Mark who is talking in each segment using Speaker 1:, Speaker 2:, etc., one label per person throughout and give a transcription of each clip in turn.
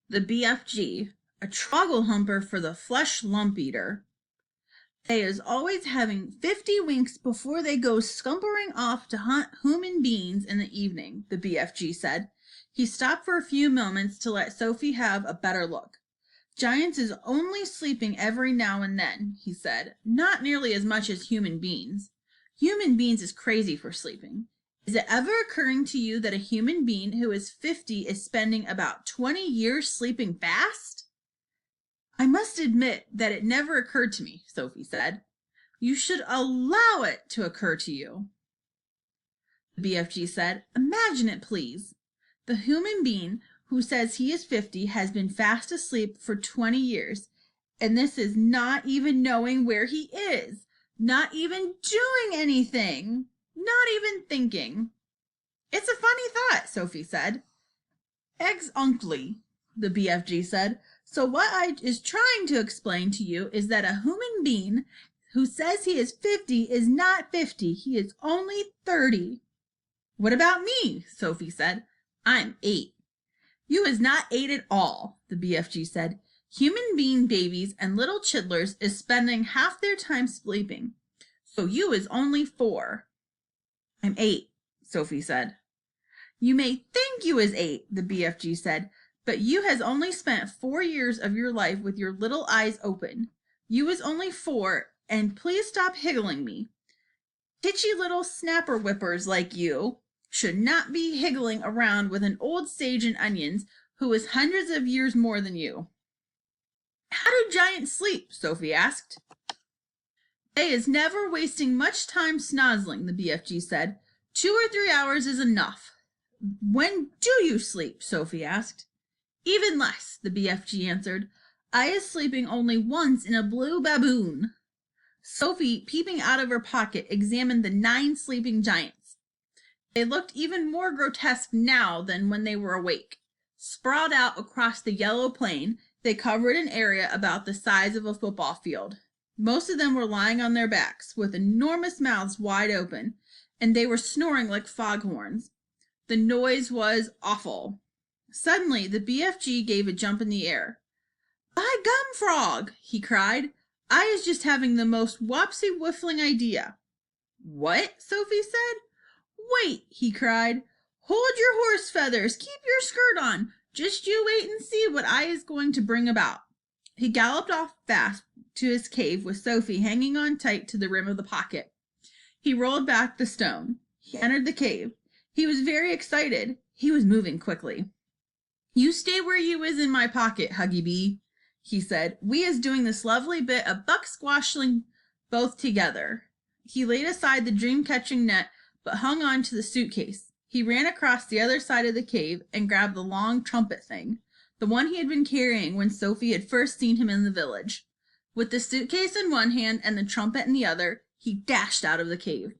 Speaker 1: the BFG, a Trogglehumper for the Fleshlumpeater. They is always having 50 winks before they go scumpering off to hunt human beings in the evening, the BFG said. He stopped for a few moments to let Sophie have a better look. Giants is only sleeping every now and then, he said, not nearly as much as human beings. Human beings is crazy for sleeping. Is it ever occurring to you that a human being who is 50 is spending about 20 years sleeping fast? I must admit that it never occurred to me, Sophie said. You should allow it to occur to you. The BFG said, imagine it, please. The human being who says he is 50 has been fast asleep for 20 years, and this is not even knowing where he is, not even doing anything, not even thinking. It's a funny thought, Sophie said. Exactly, the BFG said. So what I is trying to explain to you is that a human being who says he is 50 is not 50. He is only 30. What about me? Sophie said. I'm 8. You is not 8 at all, the BFG said. Human being babies and little chidlers is spending half their time sleeping. So you is only 4. I'm 8, Sophie said. You may think you is 8, the BFG said, but you has only spent 4 years of your life with your little eyes open. You is only 4, and please stop higgling me. Titchy little snapper whippers like you should not be higgling around with an old sage and onions who is hundreds of years more than you. How do giants sleep? Sophie asked. They is never wasting much time snozzling, the BFG said. 2 or 3 hours is enough. When do you sleep? Sophie asked. Even less, the BFG answered. I is sleeping only once in a blue baboon. Sophie, peeping out of her pocket, examined the 9 sleeping giants. They looked even more grotesque now than when they were awake. Sprawled out across the yellow plain, they covered an area about the size of a football field. Most of them were lying on their backs, with enormous mouths wide open, and they were snoring like foghorns. The noise was awful. Suddenly, the BFG gave a jump in the air. By gum frog, he cried. I is just having the most wopsy whiffling idea. What? Sophie said. Wait, he cried. Hold your horse feathers. Keep your skirt on. Just you wait and see what I is going to bring about. He galloped off fast to his cave with Sophie hanging on tight to the rim of the pocket. He rolled back the stone. He entered the cave. He was very excited. He was moving quickly. You stay where you is in my pocket, Huggy Bee, he said. We is doing this lovely bit of buck squashing both together. He laid aside the dream-catching net, but hung on to the suitcase. He ran across the other side of the cave and grabbed the long trumpet thing, the one he had been carrying when Sophie had first seen him in the village. With the suitcase in one hand and the trumpet in the other, he dashed out of the cave.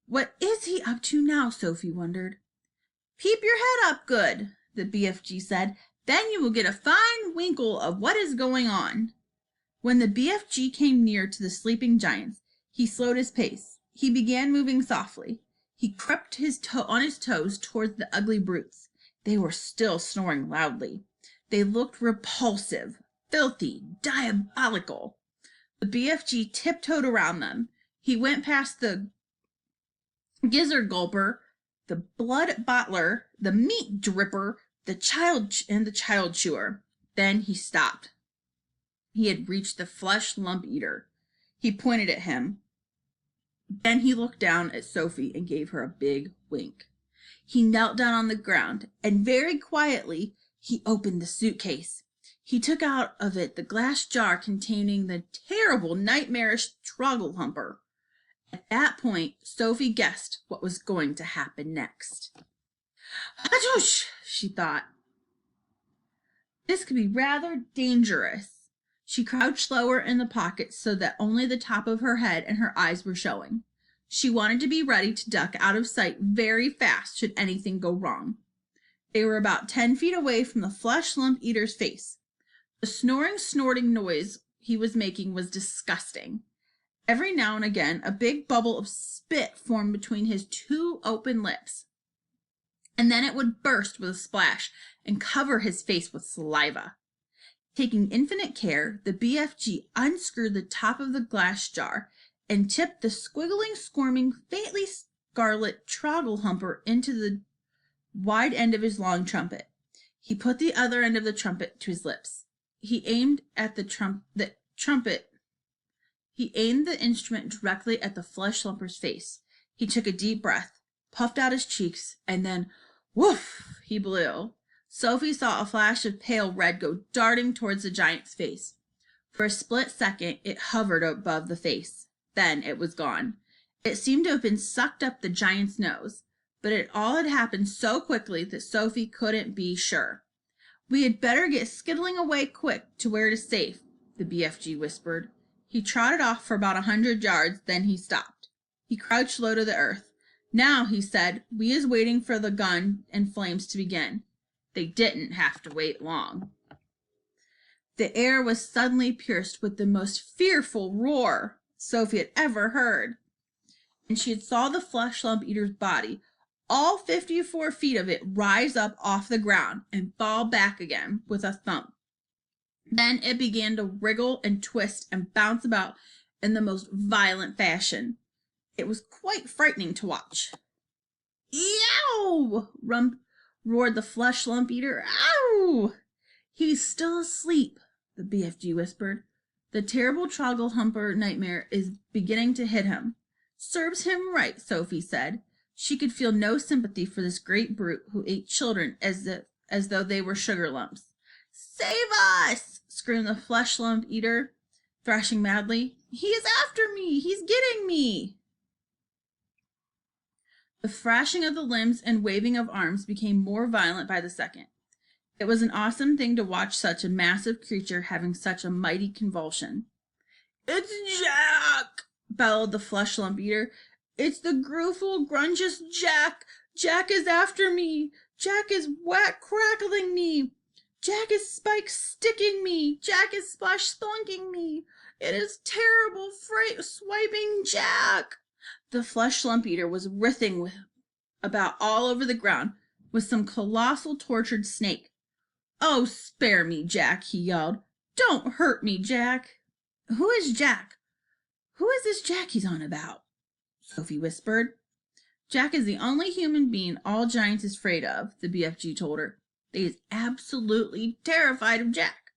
Speaker 1: What is he up to now? Sophie wondered. Peep your head up good, the BFG said. Then you will get a fine winkle of what is going on. When the BFG came near to the sleeping giants, he slowed his pace. He began moving softly. He crept on his toes towards the ugly brutes. They were still snoring loudly. They looked repulsive, filthy, diabolical. The BFG tiptoed around them. He went past the gizzard gulper, the blood bottler, the meat dripper, the child chewer. Then he stopped. He had reached the Fleshlumpeater. He pointed at him. Then he looked down at Sophie and gave her a big wink. He knelt down on the ground, and very quietly he opened the suitcase. He took out of it the glass jar containing the terrible, nightmarish Trogglehumper. At that point, Sophie guessed what was going to happen next. Hatoosh, she thought. This could be rather dangerous. She crouched lower in the pocket so that only the top of her head and her eyes were showing. She wanted to be ready to duck out of sight very fast should anything go wrong. They were about 10 feet away from the Fleshlumpeater's face. The snorting noise he was making was disgusting. Every now and again, a big bubble of spit formed between his 2 open lips. and then it would burst with a splash and cover his face with saliva. Taking infinite care, the BFG unscrewed the top of the glass jar and tipped the squiggling, squirming, faintly scarlet Trogglehumper into the wide end of his long trumpet. He put the other end of the trumpet to his lips. He aimed the instrument directly at the Fleshlumper's face. He took a deep breath, puffed out his cheeks, and then, woof, he blew. Sophie saw a flash of pale red go darting towards the giant's face. For a split second, it hovered above the face. Then it was gone. It seemed to have been sucked up the giant's nose, but it all had happened so quickly that Sophie couldn't be sure. "We had better get skittling away quick to where it is safe," the BFG whispered. He trotted off for about 100 yards, then he stopped. He crouched low to the earth. "Now," he said, "we is waiting for the gun and flames to begin." They didn't have to wait long. The air was suddenly pierced with the most fearful roar Sophie had ever heard, and she had saw the Fleshlumpeater's body, all 54 feet of it, rise up off the ground and fall back again with a thump. Then it began to wriggle and twist and bounce about in the most violent fashion. It was quite frightening to watch. "Yow!" roared the Fleshlumpeater. "Ow!" "He's still asleep," the BFG whispered. "The terrible Trogglehumper nightmare is beginning to hit him." "Serves him right," Sophie said. She could feel no sympathy for this great brute who ate children as though they were sugar lumps. "Save us!" screamed the Fleshlumpeater, thrashing madly. "He is after me! He's getting me!" The thrashing of the limbs and waving of arms became more violent by the second. It was an awesome thing to watch such a massive creature having such a mighty convulsion. "It's Jack!" bellowed the Fleshlumpeater. "It's the grewful, grungious Jack! Jack is after me! Jack is whack crackling me! Jack is spike sticking me! Jack is splash splunking me! It is terrible, fright swiping Jack!" The Fleshlumpeater was writhing about all over the ground with some colossal tortured snake. "Oh, spare me, Jack!" he yelled. "Don't hurt me, Jack!" "Who is Jack? Who is this Jack he's on about?" Sophie whispered. "Jack is the only human being all giants is afraid of," the BFG told her. "They is absolutely terrified of Jack.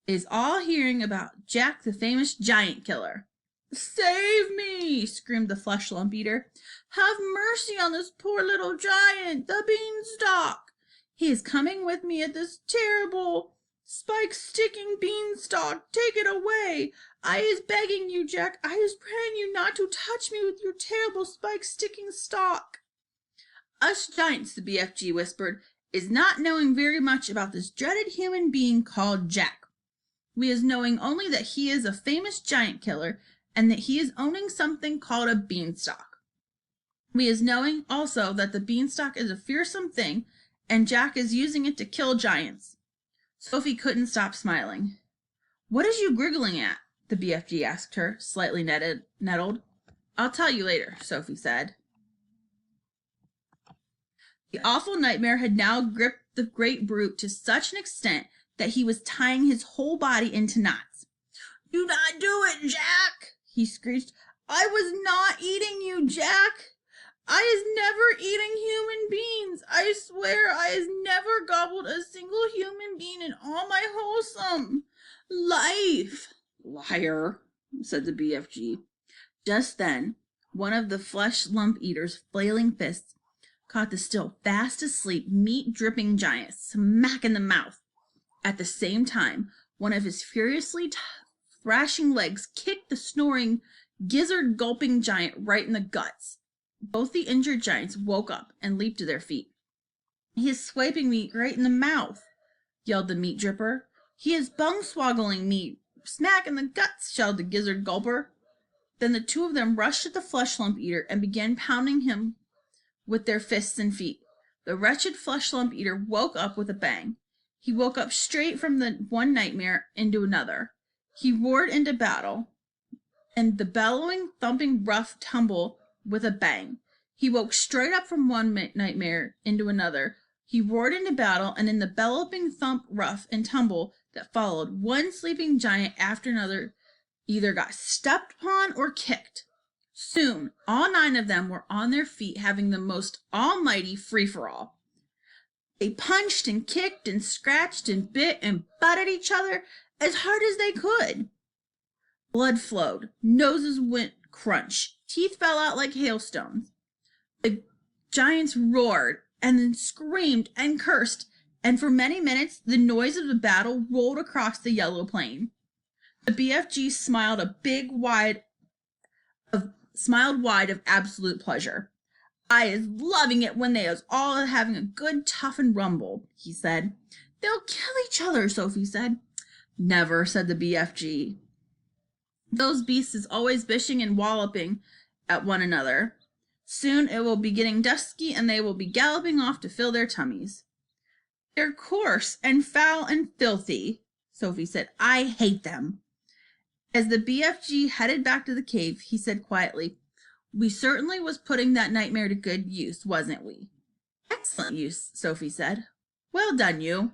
Speaker 1: They is all hearing about Jack, the famous giant killer." "Save me!" screamed the Fleshlumpeater. "Have mercy on this poor little giant, the beanstalk. He is coming with me at this terrible spike-sticking beanstalk. Take it away. I is begging you, Jack. I is praying you not to touch me with your terrible spike-sticking stalk." "Us giants," the BFG whispered, "is not knowing very much about this dreaded human being called Jack. We is knowing only that he is a famous giant killer and that he is owning something called a beanstalk. We is knowing also that the beanstalk is a fearsome thing and Jack is using it to kill giants." Sophie couldn't stop smiling. "What is you griggling at?" the BFG asked her, slightly nettled. "I'll tell you later," Sophie said. The awful nightmare had now gripped the great brute to such an extent that he was tying his whole body into knots. "Do not do it, Jack!" he screeched. "I was not eating you, Jack. I is never eating human beings. I swear I has never gobbled a single human being in all my wholesome life." "Liar," said the BFG. Just then, one of the Fleshlumpeater's flailing fists caught the still fast asleep, meat-dripping giant smack in the mouth. At the same time, one of his furiously thrashing legs kicked the snoring, gizzard-gulping giant right in the guts. Both the injured giants woke up and leaped to their feet. "He is swiping me right in the mouth," yelled the meat dripper. "He is bung-swoggling me smack in the guts," shouted the gizzard gulper. Then the two of them rushed at the Fleshlumpeater and began pounding him with their fists and feet. The wretched Fleshlumpeater woke up with a bang. He woke up straight from the one nightmare into another. He roared into battle, and the bellowing, thumping, rough tumble with a bang. He woke straight up from one nightmare into another. He roared into battle, and in the bellowing thump, rough, and tumble that followed, one sleeping giant after another either got stepped upon or kicked. Soon, all 9 of them were on their feet, having the most almighty free-for-all. They punched and kicked and scratched and bit and butted each other as hard as they could. Blood flowed, noses went crunch, teeth fell out like hailstones. The giants roared and then screamed and cursed, and for many minutes the noise of the battle rolled across the yellow plain. The BFG smiled wide of absolute pleasure. "I is loving it when they is all having a good toughened rumble," he said. "They'll kill each other," Sophie said. "Never," said the BFG. "Those beasts is always bishing and walloping at one another. Soon it will be getting dusky, and they will be galloping off to fill their tummies." "They're coarse and foul and filthy," Sophie said. "I hate them." As the BFG headed back to the cave, he said quietly, "We certainly was putting that nightmare to good use, wasn't we?" "Excellent use," Sophie said. "Well done, you."